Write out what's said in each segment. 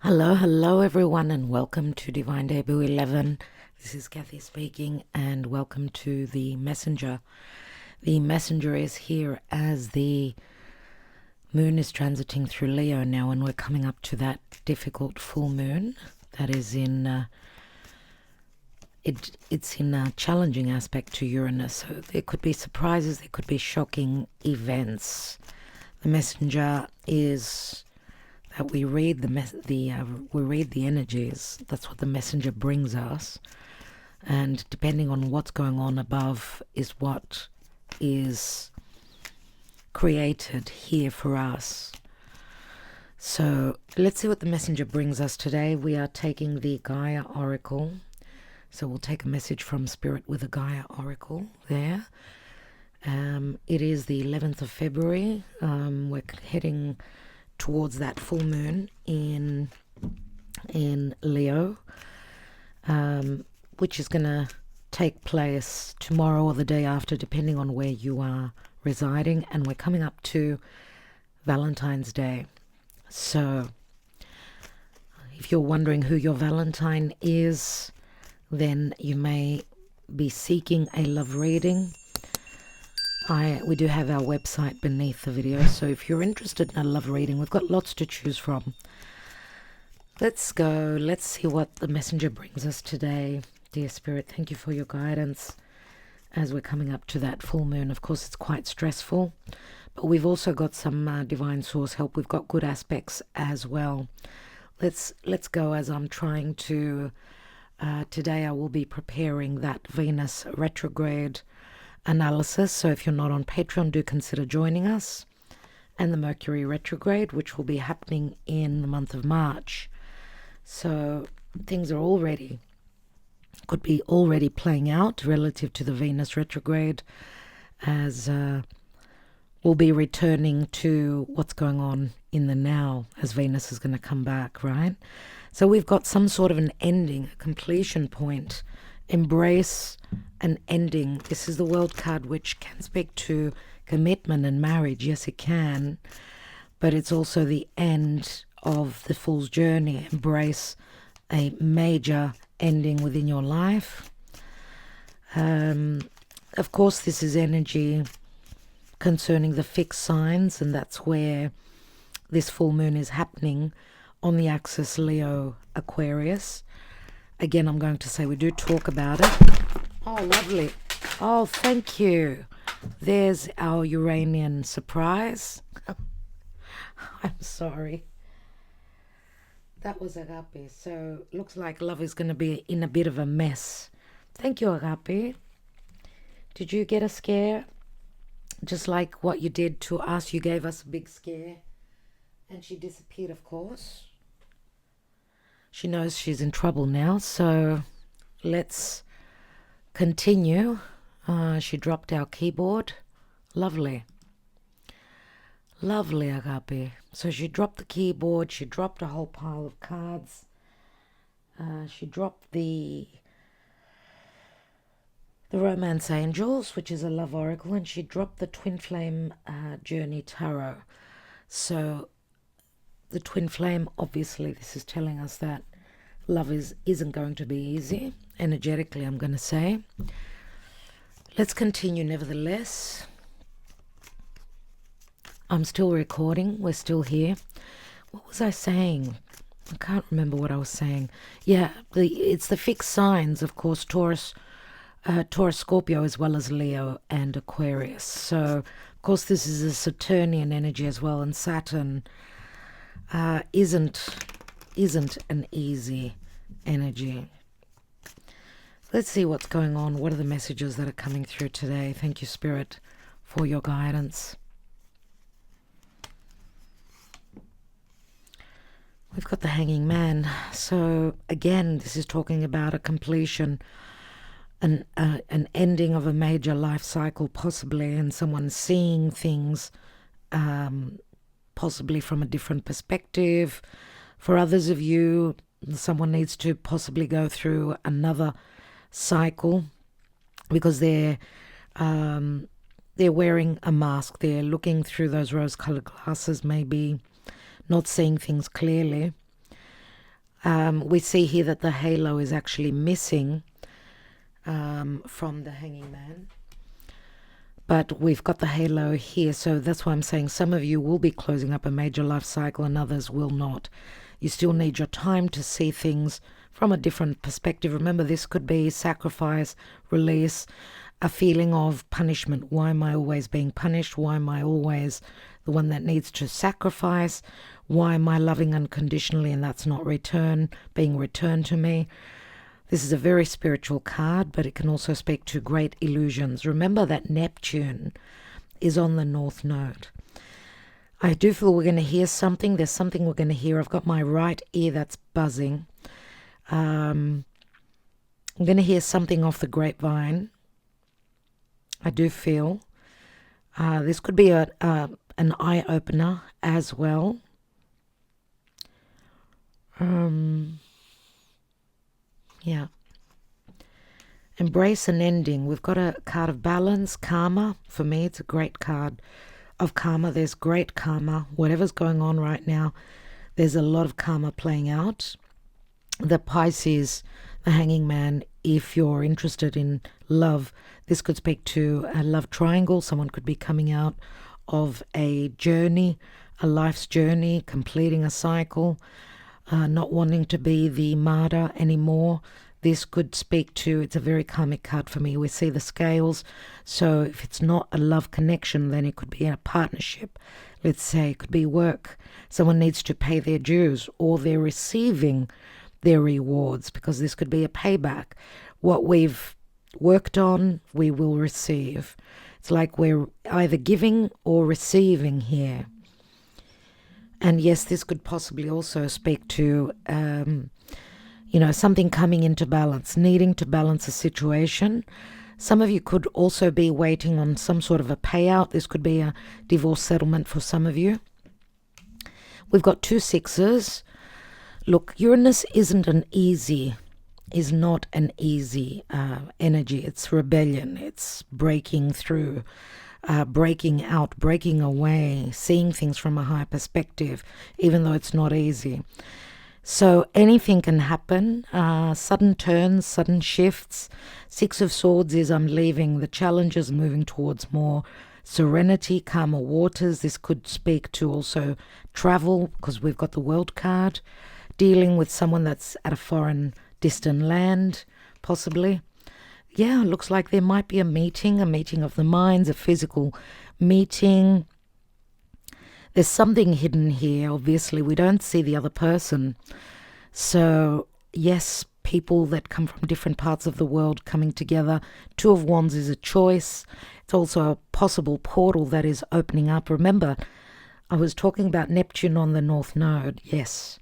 Hello everyone, and welcome to Divine Debut 11. This is Kathy speaking, and welcome to the Messenger. The Messenger is here as the moon is transiting through Leo now, and we're coming up to that difficult full moon that is in it's in a challenging aspect to Uranus. So there could be surprises, there could be shocking events. The Messenger is that we read we read the energies. That's what the messenger brings us, and depending on what's going on above is what is created here for us. So let's see what the messenger brings us today. We are taking the Gaia Oracle, so we'll take a message from Spirit with the Gaia Oracle there. It is the 11th of February. We're heading towards that full moon in Leo, which is going to take place tomorrow or the day after, depending on where you are residing. And we're coming up to Valentine's Day. So if you're wondering who your Valentine is, then you may be seeking a love reading. We do have our website beneath the video, so if you're interested in a love reading, we've got lots to choose from. Let's go. Let's see what the messenger brings us today. Dear Spirit, thank you for your guidance as we're coming up to that full moon. Of course, it's quite stressful, but we've also got some divine source help. We've got good aspects as well. Let's go. As I'm trying to today, I will be preparing that Venus retrograde analysis. So if you're not on Patreon, do consider joining us, and the Mercury retrograde, which will be happening in the month of March. So things are could be already playing out relative to the Venus retrograde, as we'll be returning to what's going on in the now, as Venus is going to come back, right? So we've got some sort of an ending, a completion point. Embrace an ending. This is the World card, which can speak to commitment and marriage. Yes, it can, but it's also the end of the Fool's journey. Embrace a major ending within your life. Of course, this is energy concerning the fixed signs, and that's where this full moon is happening on the axis Leo Aquarius. Again, I'm going to say we do talk about it. Oh, lovely. Oh, thank you. There's our Uranian surprise. I'm sorry. That was Agape. So looks like love is going to be in a bit of a mess. Thank you, Agape. Did you get a scare? Just like what you did to us. You gave us a big scare. And she disappeared, of course. She knows she's in trouble now, so let's continue. She dropped our keyboard. Lovely. Lovely, Agape. So she dropped the keyboard. She dropped a whole pile of cards. She dropped the Romance Angels, which is a love oracle, and she dropped the Twin Flame Journey Tarot. So the twin flame, obviously, this is telling us that love isn't going to be easy, energetically, I'm going to say. Let's continue nevertheless. I'm still recording. We're still here. What was I saying? I can't remember what I was saying. Yeah, it's the fixed signs, of course, Taurus, Scorpio, as well as Leo and Aquarius. So, of course, this is a Saturnian energy as well, and Saturn isn't an easy energy. Let's see what's going on. What are the messages that are coming through today? Thank you, Spirit, for your guidance. We've got the Hanging Man. So again, this is talking about a completion, an ending of a major life cycle, possibly, and someone seeing things possibly from a different perspective. For others of you, someone needs to possibly go through another cycle because they're wearing a mask. They're looking through those rose-colored glasses, maybe not seeing things clearly. We see here that the halo is actually missing from the Hanging Man. But we've got the halo here, so that's why I'm saying some of you will be closing up a major life cycle and others will not. You still need your time to see things from a different perspective. Remember, this could be sacrifice, release, a feeling of punishment. Why am I always being punished? Why am I always the one that needs to sacrifice? Why am I loving unconditionally and that's not being returned to me? This is a very spiritual card, but it can also speak to great illusions. Remember that Neptune is on the North Node. I do feel we're going to hear something. There's something we're going to hear. I've got my right ear that's buzzing. I'm going to hear something off the grapevine. I do feel. This could be an eye-opener as well. Yeah. Embrace an ending. We've got a card of balance, karma. For me, it's a great card of karma. There's great karma. Whatever's going on right now, there's a lot of karma playing out. The Pisces, the Hanging Man, if you're interested in love, this could speak to a love triangle. Someone could be coming out of a journey, a life's journey, completing a cycle, not wanting to be the martyr anymore. This could speak to, it's a very karmic card for me. We see the scales. So if it's not a love connection, then it could be a partnership. Let's say it could be work. Someone needs to pay their dues or they're receiving their rewards, because this could be a payback. What we've worked on, we will receive. It's like we're either giving or receiving here. And yes, this could possibly also speak to, something coming into balance, needing to balance a situation. Some of you could also be waiting on some sort of a payout. This could be a divorce settlement for some of you. We've got 2 sixes. Look, Uranus is not an easy energy. It's rebellion. It's breaking through, breaking out, breaking away, seeing things from a higher perspective, even though it's not easy. So anything can happen, sudden turns, sudden shifts. 6 of Swords is I'm leaving the challenges, moving towards more serenity, calmer waters. This could speak to also travel, because we've got the World card. Dealing with someone that's at a foreign, distant land, possibly. Yeah, looks like there might be a meeting of the minds, a physical meeting. There's something hidden here. Obviously, we don't see the other person. So, yes, people that come from different parts of the world coming together. 2 of Wands is a choice. It's also a possible portal that is opening up. Remember, I was talking about Neptune on the North Node. Yes.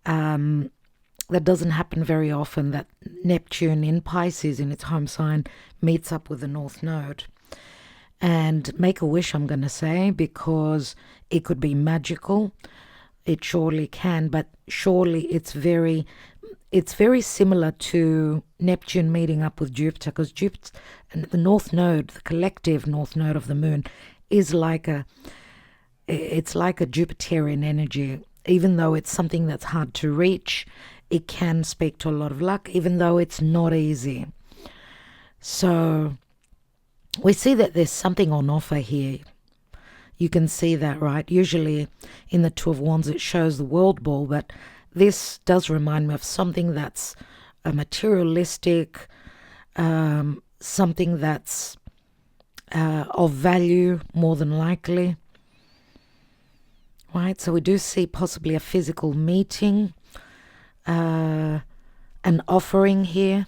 That doesn't happen very often, that Neptune in Pisces, in its home sign, meets up with the North Node. And make a wish, I'm going to say, because it could be magical. It surely can, but surely it's very similar to Neptune meeting up with Jupiter, because Jupiter and the North Node, the collective North Node of the Moon, is like a Jupiterian energy. Even though it's something that's hard to reach, it can speak to a lot of luck, even though it's not easy. So we see that there's something on offer here. You can see that, right? Usually in the 2 of Wands, it shows the world ball, but this does remind me of something that's a materialistic, something that's of value, more than likely. Right, so we do see possibly a physical meeting, an offering here.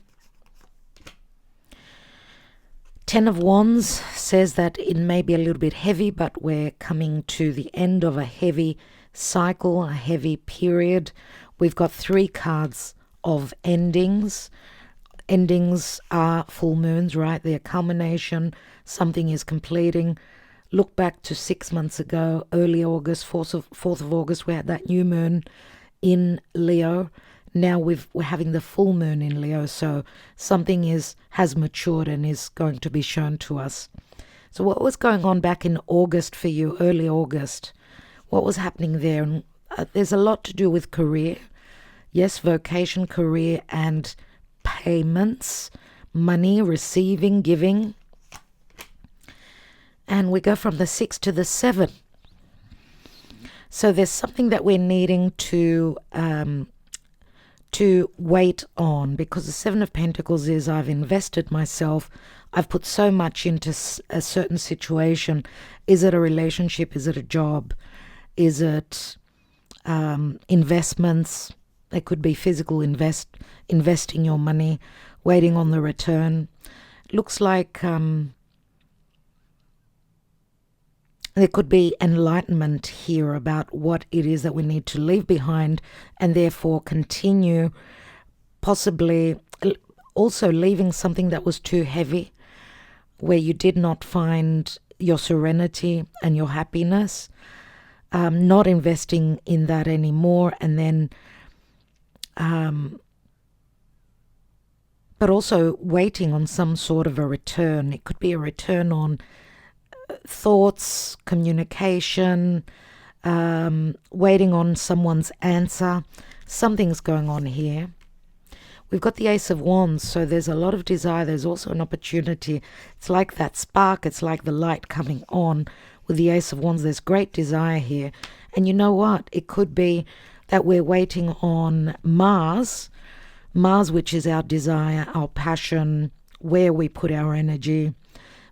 10 of Wands says that it may be a little bit heavy, but we're coming to the end of a heavy cycle, a heavy period. We've got 3 cards of endings. Endings are full moons, right? They're a culmination. Something is completing. Look back to 6 months ago, early August, 4th of August, we had that new moon in Leo. Now we're having the full moon in Leo, so something has matured and is going to be shown to us. So what was going on back in August for you, early August? What was happening there? And there's a lot to do with career. Yes, vocation, career, and payments, money, receiving, giving. And we go from the 6 to the 7. So there's something that we're needing to wait on, because the 7 of Pentacles is I've invested myself. I've put so much into a certain situation. Is it a relationship? Is it a job? Is it investments? It could be physical investing your money, waiting on the return. Looks like there could be enlightenment here about what it is that we need to leave behind, and therefore continue, possibly also leaving something that was too heavy, where you did not find your serenity and your happiness, not investing in that anymore, and then but also waiting on some sort of a return. It could be a return on thoughts, communication, waiting on someone's answer. Something's going on here. We've got the Ace of Wands, so there's a lot of desire. There's also an opportunity. It's like that spark. It's like the light coming on with the Ace of Wands. There's great desire here. And you know what? It could be that we're waiting on Mars, which is our desire, our passion, where we put our energy.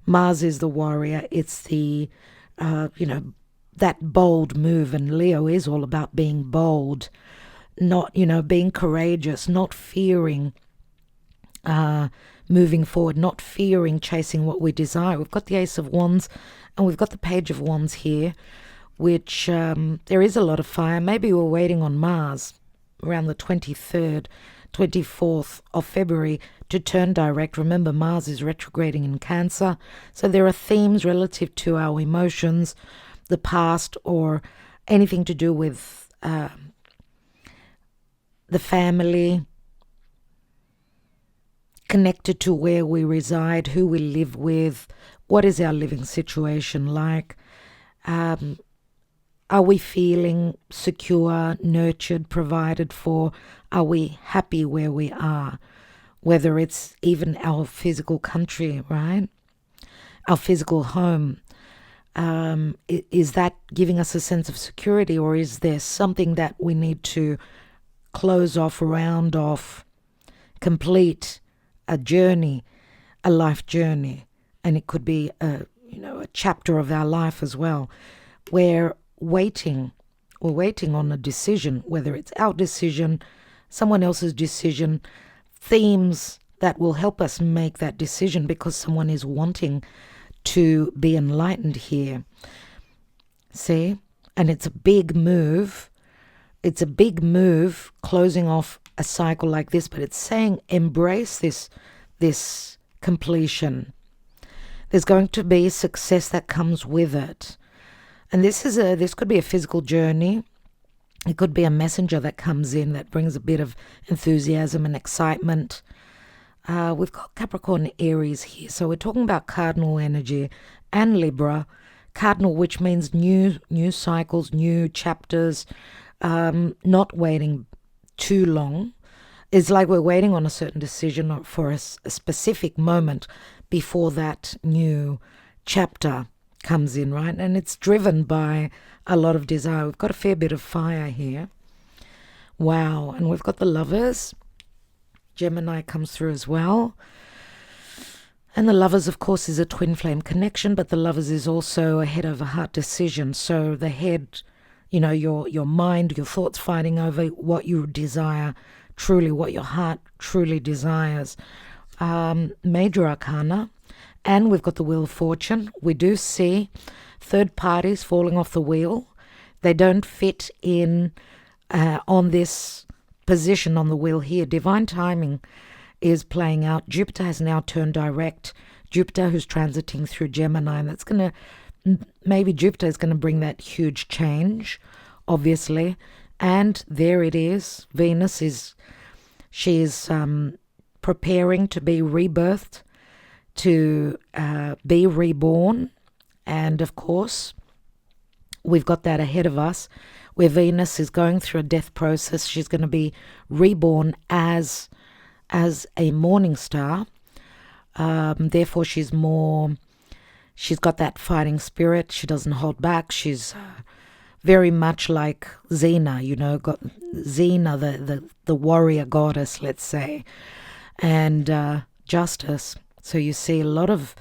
Mars is the warrior. It's the, that bold move. And Leo is all about being bold, not, being courageous, not fearing moving forward, not fearing chasing what we desire. We've got the Ace of Wands and we've got the Page of Wands here, which there is a lot of fire. Maybe we're waiting on Mars around the 23rd, 24th of February to turn direct. Remember, Mars is retrograding in Cancer. So there are themes relative to our emotions, the past, or anything to do with the family, connected to where we reside, who we live with, what is our living situation like. Are we feeling secure, nurtured, provided for? Are we happy where we are? Whether it's even our physical country, right? Our physical home. Is that giving us a sense of security, or is there something that we need to close off, round off, complete a journey, a life journey? And it could be a chapter of our life as well. We're waiting on a decision, whether it's our decision, someone else's decision, themes that will help us make that decision because someone is wanting to be enlightened here. See? And it's a big move. It's a big move closing off a cycle like this, but it's saying embrace this completion. There's going to be success that comes with it. And this could be a physical journey. It could be a messenger that comes in that brings a bit of enthusiasm and excitement. We've got Capricorn, Aries here. So we're talking about cardinal energy and Libra. Cardinal, which means new cycles, new chapters, not waiting too long. It's like we're waiting on a certain decision for a specific moment before that new chapter comes in, right? And it's driven by a lot of desire. We've got a fair bit of fire here. Wow. And we've got the Lovers. Gemini comes through as well. And the Lovers, of course, is a twin flame connection, but the Lovers is also a head over heart decision. So the head, your mind, your thoughts fighting over what you desire, truly what your heart truly desires. Major arcana. And we've got the Wheel of Fortune. We do see third parties falling off the wheel. They don't fit in on this position on the wheel here. Divine timing is playing out. Jupiter has now turned direct. Jupiter, who's transiting through Gemini, and that's maybe Jupiter is going to bring that huge change, obviously. And there it is. Venus she's preparing to be rebirthed, to be reborn. And of course, we've got that ahead of us, where Venus is going through a death process. She's going to be reborn as a morning star. Therefore, she's got that fighting spirit. She doesn't hold back. She's very much like Xena, got Xena, the warrior goddess, let's say, and justice. So you see a lot of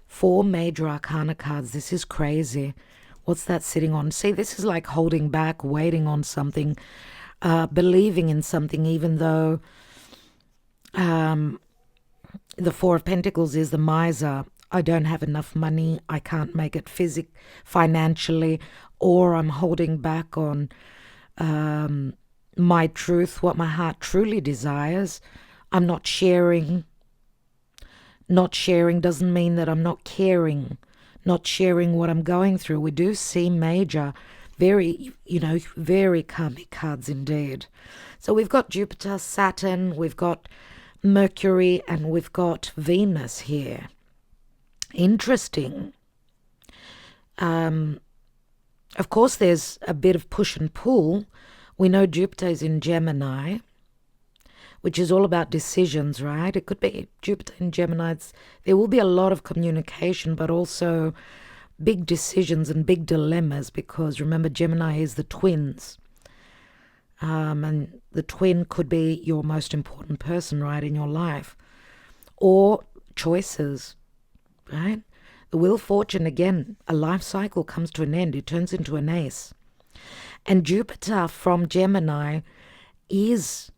4 major arcana cards. This is crazy. What's that sitting on? See, this is like holding back, waiting on something, believing in something, even though the 4 of Pentacles is the miser. I don't have enough money. I can't make it financially, or I'm holding back on my truth, what my heart truly desires. I'm not sharing. Not sharing doesn't mean that I'm not caring, not sharing what I'm going through. We do see major, very karmic cards indeed. So we've got Jupiter, Saturn, we've got Mercury, and we've got Venus here. Interesting. Of course, there's a bit of push and pull. We know Jupiter is in Gemini, which is all about decisions, right? It could be Jupiter in Gemini. There will be a lot of communication, but also big decisions and big dilemmas, because remember, Gemini is the twins. And the twin could be your most important person, right, in your life. Or choices, right? The Wheel of Fortune, again, a life cycle comes to an end. It turns into an ace. And Jupiter from Gemini is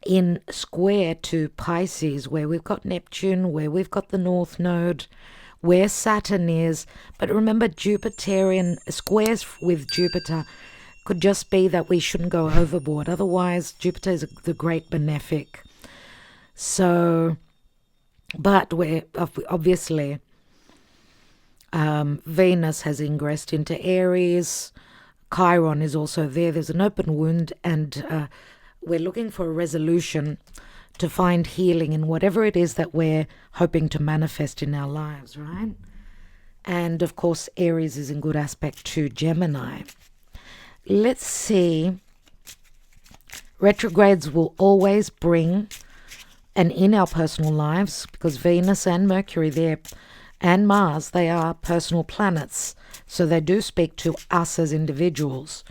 in square to Pisces, where we've got Neptune, where we've got the North Node, where Saturn is. But remember, Jupiterian squares with Jupiter could just be that we shouldn't go overboard. Otherwise, Jupiter is the great benefic. So, but we're obviously, Venus has ingressed into Aries. Chiron is also there. There's an open wound, and we're looking for a resolution to find healing in whatever it is that we're hoping to manifest in our lives, right? And of course, Aries is in good aspect to Gemini. Let's see. Retrogrades will always bring, and in our personal lives, because Venus and Mercury there, and Mars, they are personal planets. So they do speak to us as individuals.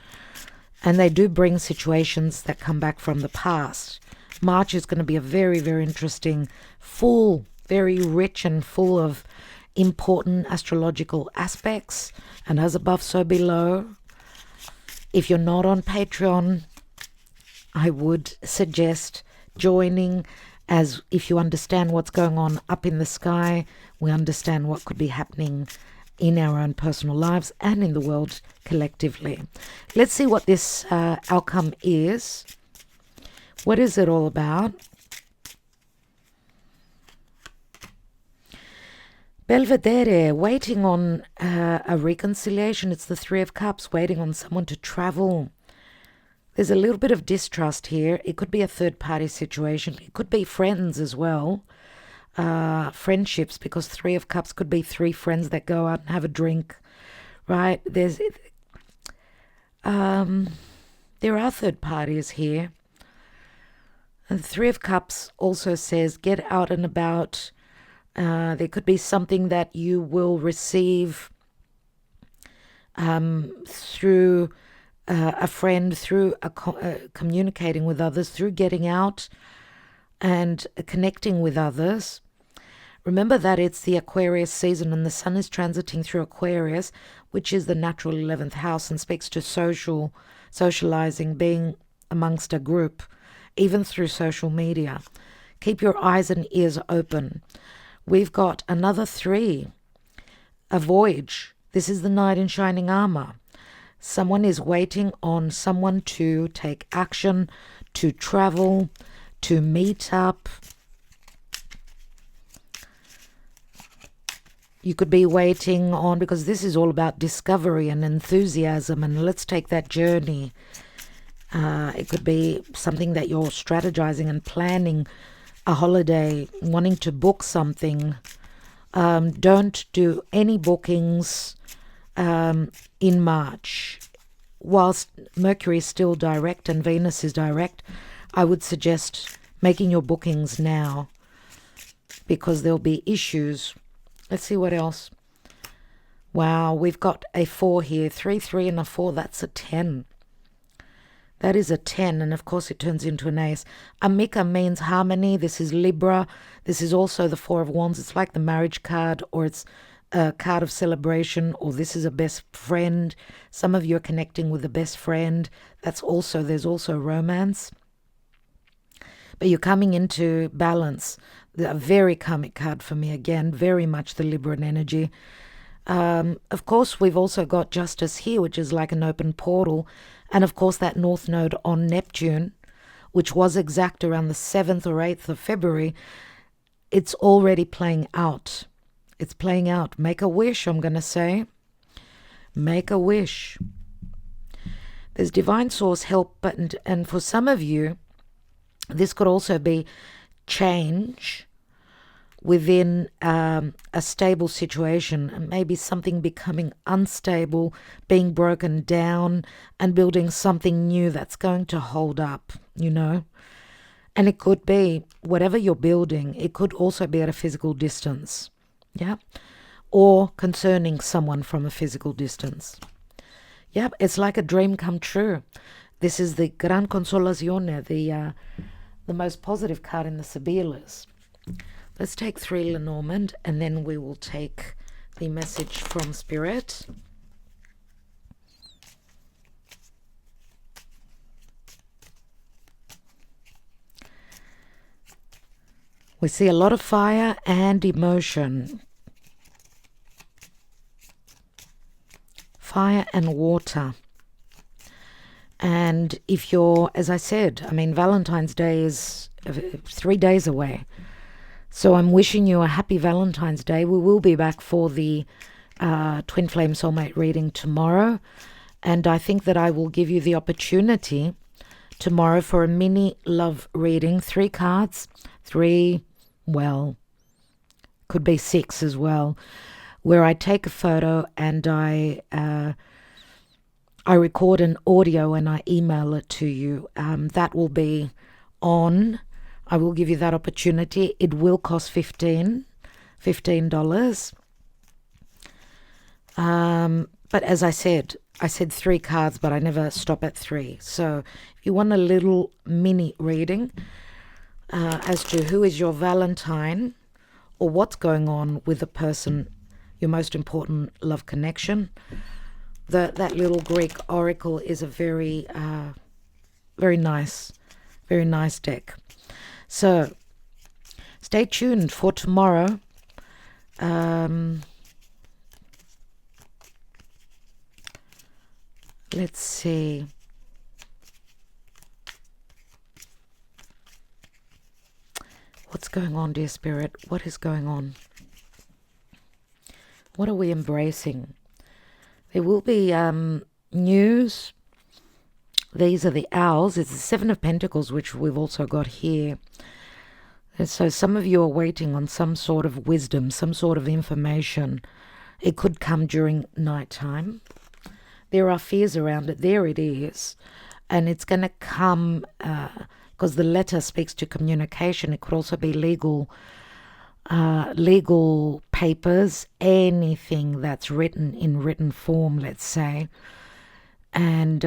And they do bring situations that come back from the past. March is going to be a very, very interesting, very rich and full of important astrological aspects. And as above, so below. If you're not on Patreon, I would suggest joining, as if you understand what's going on up in the sky, we understand what could be happening in our own personal lives and in the world collectively. Let's see what this outcome is. What is it all about? Belvedere, waiting on a reconciliation. It's the 3 of Cups, waiting on someone to travel. There's a little bit of distrust here. It could be a third-party situation. It could be friends as well. Friendships, because 3 of Cups could be 3 friends that go out and have a drink, right? There are third parties here. And the 3 of Cups also says get out and about. There could be something that you will receive through a friend, through communicating with others, through getting out and connecting with others. Remember that it's the Aquarius season and the sun is transiting through Aquarius, which is the natural 11th house and speaks to socializing, being amongst a group, even through social media. Keep your eyes and ears open. We've got another 3, a voyage. This is the knight in shining armor. Someone is waiting on someone to take action, to travel, to meet up. You could be waiting on, because this is all about discovery and enthusiasm, and let's take that journey. It could be something that you're strategizing and planning, a holiday, wanting to book something. Don't do any bookings in March. Whilst Mercury is still direct and Venus is direct, I would suggest making your bookings now because there'll be issues. Let's see what else. Wow, we've got a 4 here. 3, 3 and a 4. That's a 10. That is a 10, and of course it turns into an ace. Amica means harmony. This is Libra. This is also the 4 of Wands. It's like the marriage card, or it's a card of celebration, or this is a best friend. Some of you are connecting with a best friend. There's also romance. But you're coming into balance. A very karmic card for me again, very much the Libran energy. Of course, we've also got justice here, which is like an open portal. And of course, that North Node on Neptune, which was exact around the 7th or 8th of February, it's already playing out. It's playing out. Make a wish, I'm going to say. Make a wish. There's divine source help, and for some of you, this could also be change within a stable situation, maybe something becoming unstable, being broken down, and building something new that's going to hold up, you know. And it could be whatever you're building, it could also be at a physical distance, yeah, or concerning someone from a physical distance. Yeah, it's like a dream come true. This is the Gran Consolazione, the most positive card in the Sibilas. Let's take 3 Lenormand, and then we will take the message from Spirit. We see a lot of fire and emotion. Fire and water. And if you're, as I said, I mean, Valentine's Day is 3 days away. So I'm wishing you a happy Valentine's Day. We will be back for the Twin Flame Soulmate reading tomorrow. And I think that I will give you the opportunity tomorrow for a mini love reading. 3 cards. 3, well, could be 6 as well. Where I take a photo and I record an audio and I email it to you. That will be on. I will give you that opportunity. It will cost $15. But as I said 3 cards, but I never stop at 3. So if you want a little mini reading as to who is your Valentine or what's going on with the person, your most important love connection, that little Greek oracle is a very nice deck. So stay tuned for tomorrow. Let's see. What's going on, dear Spirit? What is going on? What are we embracing? There will be news. These are the owls. It's the 7 of Pentacles, which we've also got here. And so some of you are waiting on some sort of wisdom, some sort of information. It could come during nighttime. There are fears around it. There it is. And it's going to come because the letter speaks to communication. It could also be legal papers, anything that's written in written form, let's say. And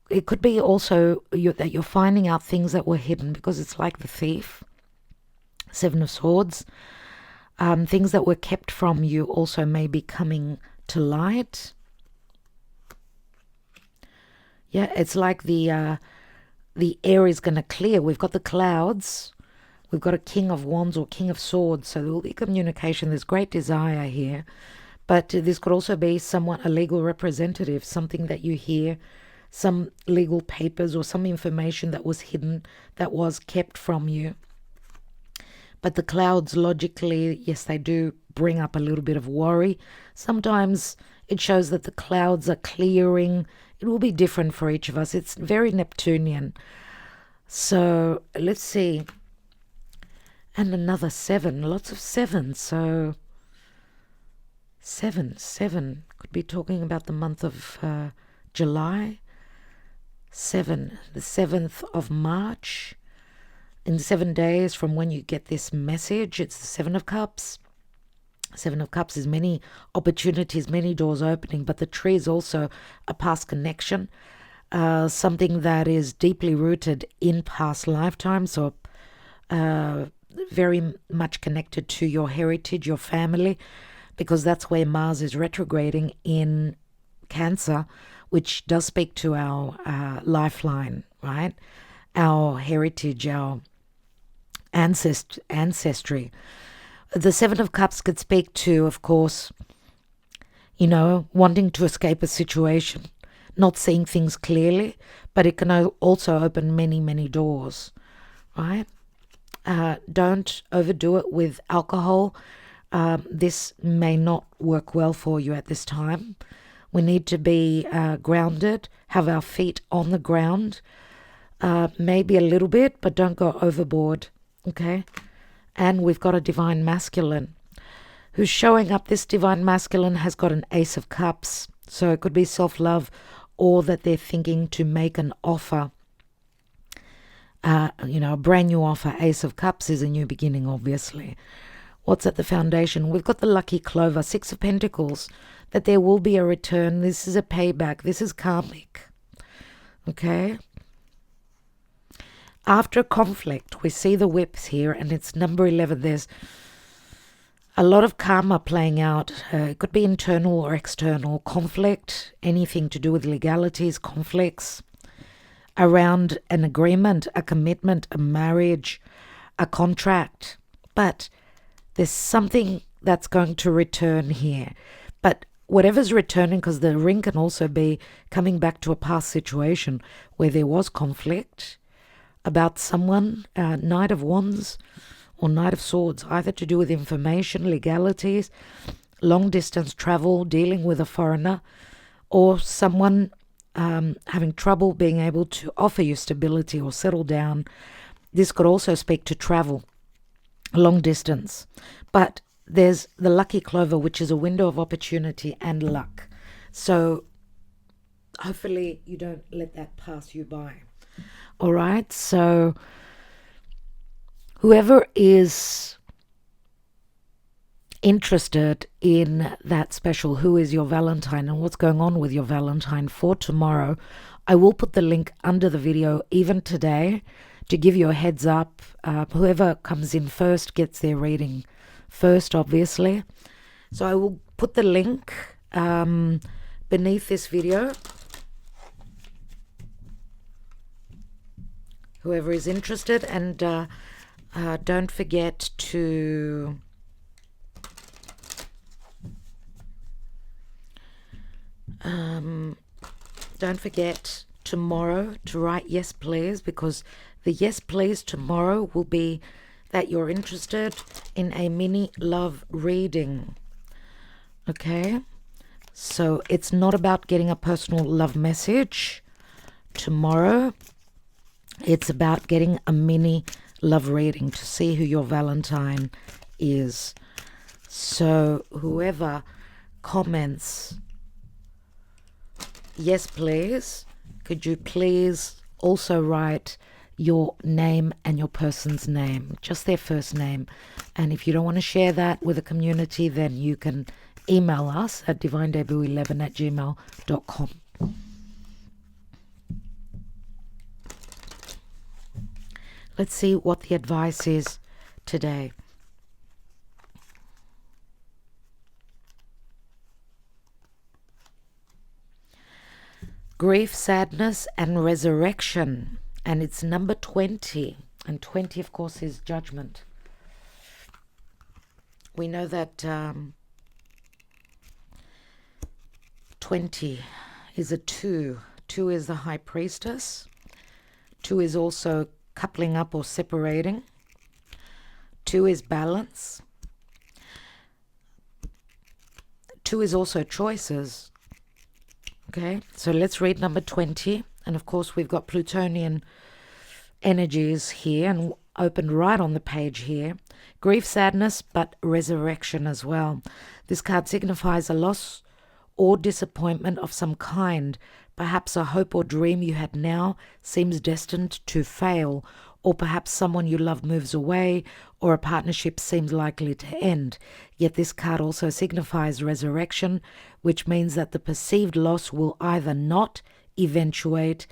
it could be also that you're finding out things that were hidden, because it's like the thief, 7 of Swords. Things that were kept from you also may be coming to light. Yeah, it's like the air is going to clear. We've got the clouds. We've got a King of Wands or King of Swords. So there will be communication. There's great desire here. But this could also be a legal representative, something that you hear, some legal papers or some information that was hidden, that was kept from you. But the clouds, logically, yes, they do bring up a little bit of worry. Sometimes it shows that the clouds are clearing. It will be different for each of us. It's very Neptunian. So let's see. And another 7, lots of 7. So Seven. Could be talking about the month of July. 7, the 7th of March. In 7 days from when you get this message, it's the 7 of Cups. 7 of Cups is many opportunities, many doors opening, but the tree is also a past connection, something that is deeply rooted in past lifetimes, or very much connected to your heritage, your family, because that's where Mars is retrograding in Cancer, which does speak to our lifeline, right? Our heritage, our ancestry. The 7 of Cups could speak to, of course, wanting to escape a situation, not seeing things clearly, but it can also open many, many doors, right? Don't overdo it with alcohol. This may not work well for you at this time. We need to be grounded, have our feet on the ground, maybe a little bit, but don't go overboard, okay? And we've got a divine masculine who's showing up. This divine masculine has got an Ace of Cups. So it could be self-love, or that they're thinking to make an offer. A brand new offer. Ace of Cups is a new beginning, obviously. What's at the foundation? We've got the lucky clover, 6 of Pentacles, that there will be a return. This is a payback. This is karmic. Okay? After conflict, we see the whips here, and it's number 11. There's a lot of karma playing out. It could be internal or external conflict, anything to do with legalities, conflicts around an agreement, a commitment, a marriage, a contract. But there's something that's going to return here. But whatever's returning, because the ring can also be coming back to a past situation where there was conflict about someone, Knight of Wands or Knight of Swords, either to do with information, legalities, long distance travel, dealing with a foreigner, or someone having trouble being able to offer you stability or settle down. This could also speak to travel, long distance. But there's the lucky clover, which is a window of opportunity and luck. So hopefully you don't let that pass you by. All right, so whoever is interested in that special, who is your Valentine and what's going on with your Valentine for tomorrow, I will put the link under the video even today to give you a heads up. Whoever comes in first gets their reading first, obviously. So I will put the link beneath this video. Whoever is interested, and don't forget to tomorrow to write yes please, because the yes please tomorrow will be that you're interested in a mini love reading. Okay, so it's not about getting a personal love message tomorrow. It's about getting a mini love reading to see who your Valentine is. So whoever comments yes please, could you please also write your name and your person's name, just their first name. And if you don't want to share that with the community, then you can email us at divinedebut11@gmail.com. Let's see what the advice is today. Grief, sadness, and resurrection. And it's number 20. And 20, of course, is judgment. We know that 20 is a 2. 2 is the high priestess. 2 is also coupling up or separating. 2 is balance. 2 is also choices. Okay, so let's read number 20. And of course, we've got Plutonian energies here and opened right on the page here. Grief, sadness, but resurrection as well. This card signifies a loss or disappointment of some kind. Perhaps a hope or dream you had now seems destined to fail, or perhaps someone you love moves away, or a partnership seems likely to end. Yet this card also signifies resurrection, which means that the perceived loss will either not eventuate,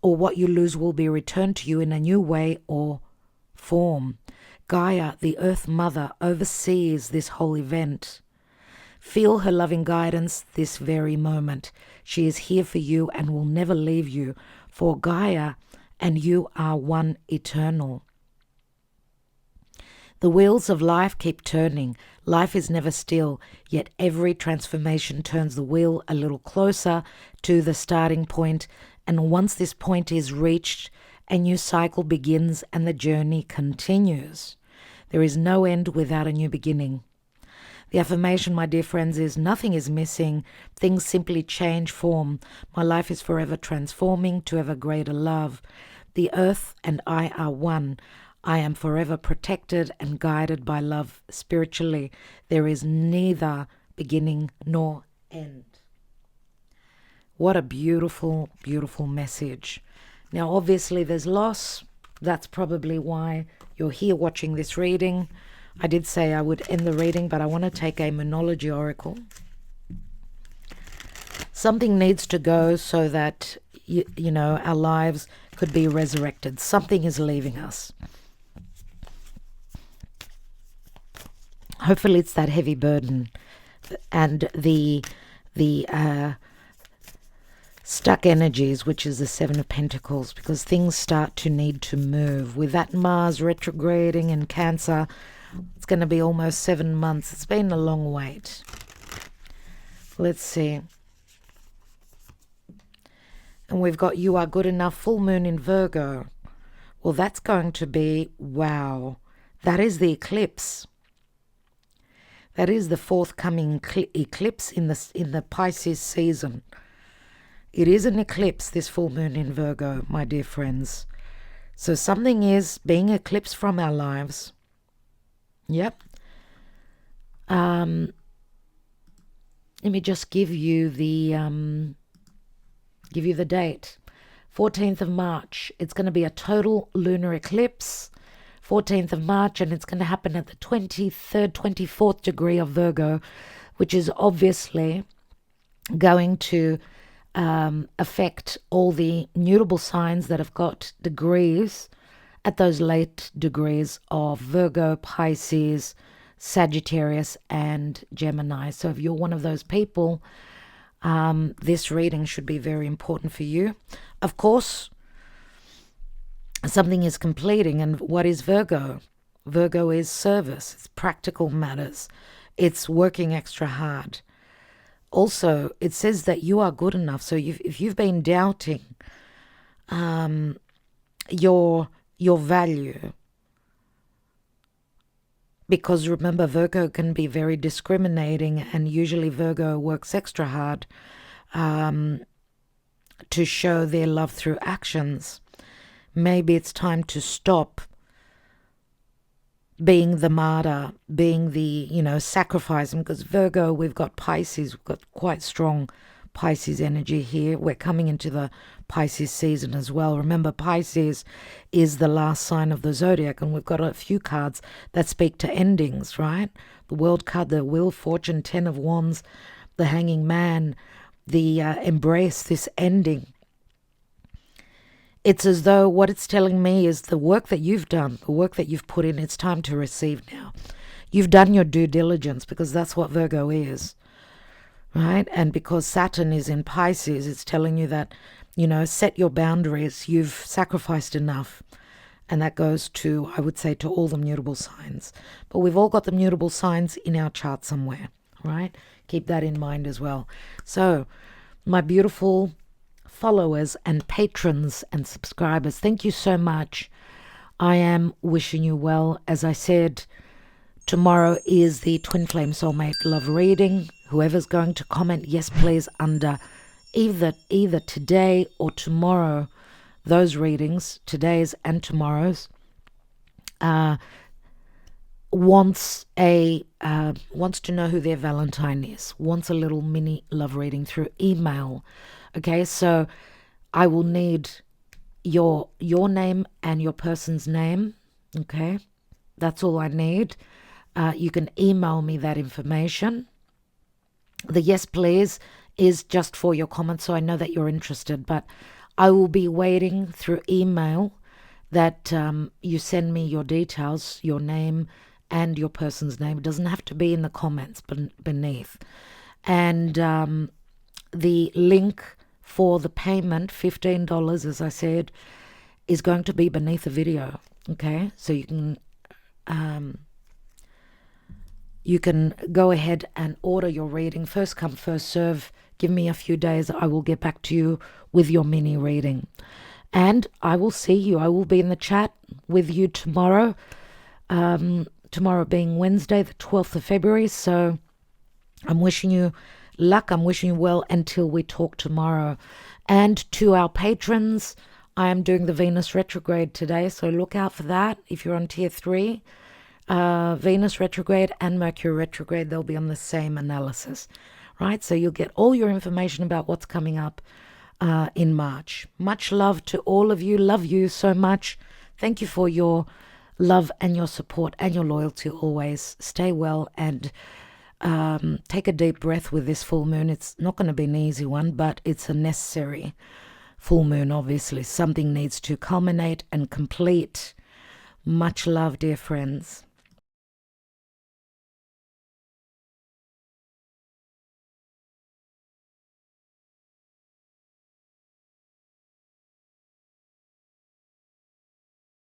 or what you lose will be returned to you in a new way or form. Gaia, the Earth Mother, oversees this whole event. Feel her loving guidance this very moment. She is here for you and will never leave you, for Gaia and you are one eternal. The wheels of life keep turning. Life is never still, yet every transformation turns the wheel a little closer to the starting point, and once this point is reached, a new cycle begins and the journey continues. There is no end without a new beginning. The affirmation, my dear friends, is nothing is missing. Things simply change form. My life is forever transforming to ever greater love. The earth and I are one. I am forever protected and guided by love spiritually. There is neither beginning nor end. What a beautiful, beautiful message. Now, obviously, there's loss. That's probably why you're here watching this reading. I did say I would end the reading, but I want to take a Moonology Oracle. Something needs to go so that, you know, our lives could be resurrected. Something is leaving us. Hopefully it's that heavy burden and the stuck energies, which is the Seven of Pentacles, because things start to need to move. With that Mars retrograding in Cancer, it's going to be almost 7 months. It's been a long wait. Let's see. And we've got You Are Good Enough, full moon in Virgo. Well, that's going to be, wow, that is the eclipse. That is the forthcoming eclipse in the Pisces season. It is an eclipse, this full moon in Virgo, my dear friends. So something is being eclipsed from our lives. Yep. Let me just give you the date. 14th of March. It's going to be a total lunar eclipse. 14th of March, and it's going to happen at the 23rd, 24th degree of Virgo, which is obviously going to affect all the mutable signs that have got degrees at those late degrees of Virgo, Pisces, Sagittarius, and Gemini. So if you're one of those people, this reading should be very important for you. Of course, something is completing, and what is Virgo? Virgo is service, it's practical matters, it's working extra hard. Also, it says that you are good enough. So if you've been doubting your value, because remember, Virgo can be very discriminating, and usually Virgo works extra hard to show their love through actions. Maybe it's time to stop being the martyr, being the, sacrificing, because Virgo, we've got Pisces, we've got quite strong Pisces energy here. We're coming into the Pisces season as well. Remember, Pisces is the last sign of the zodiac, and we've got a few cards that speak to endings, right? The World card, the Wheel, Fortune, Ten of Wands, the Hanging Man, the Embrace, this ending. It's as though what it's telling me is the work that you've done, the work that you've put in, it's time to receive now. You've done your due diligence, because that's what Virgo is, right? And because Saturn is in Pisces, it's telling you that, set your boundaries. You've sacrificed enough. And that goes to, I would say, to all the mutable signs. But we've all got the mutable signs in our chart somewhere, right? Keep that in mind as well. So, my beautiful followers and patrons and subscribers, thank you so much. I am wishing you well. As I said, tomorrow is the Twin Flame Soulmate Love reading. Whoever's going to comment, yes please, under either today or tomorrow, those readings, today's and tomorrow's, wants to know who their Valentine is, wants a little mini love reading through email. Okay, so I will need your name and your person's name. Okay, that's all I need. You can email me that information. The yes please is just for your comments, so I know that you're interested, but I will be waiting through email that you send me your details, your name and your person's name. It doesn't have to be in the comments beneath. And the link for the payment, $15, as I said, is going to be beneath the video. Okay, so you can go ahead and order your reading. First come, first serve. Give me a few days. I will get back to you with your mini reading. And I will see you. I will be in the chat with you tomorrow. Tomorrow being Wednesday, the 12th of February. So I'm wishing you luck. I'm wishing you well until we talk tomorrow. And to our patrons, I am doing the Venus retrograde today. So look out for that. If you're on tier 3, Venus retrograde and Mercury retrograde, they'll be on the same analysis. Right? So you'll get all your information about what's coming up in March. Much love to all of you. Love you so much. Thank you for your love and your support and your loyalty always. Stay well and take a deep breath with this full moon. It's not going to be an easy one, but it's a necessary full moon, obviously. Something needs to culminate and complete. Much love, dear friends.